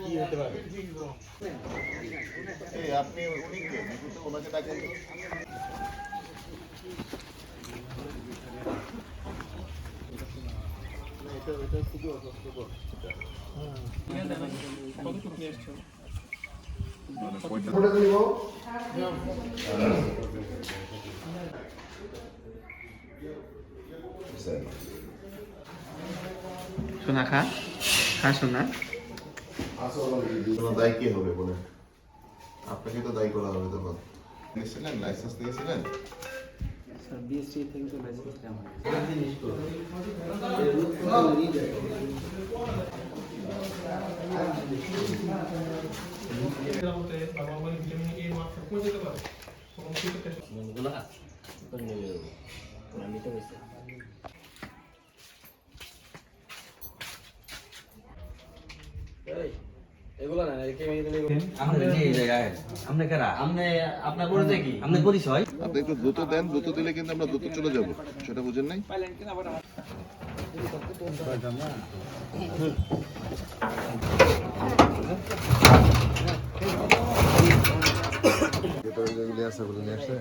কি হতে পারে? আপনি উনি কে? ওনাকে ডাকেন। এটা খুবই অস্বাস্থ্যকর। সোনা খা সোনা। দায়ী কে হবে বলে? আপনাকে তো দায়ী করা হবে তখন। নিয়েছিলেন, লাইসেন্স নিয়েছিলেন? স্যার বিএসসি থেকে তো লাইসেন্স আমার। এগুলো না আপনার পরিচয় কি? আপনার পরিচয়? আপনি একটু দ্রুত দেন, দ্রুত দিলে কিন্তু আমরা দ্রুত চলে যাবো, সেটা বুঝেন নাই? যেগুলি আছে ওগুলো নিয়ে আসছে।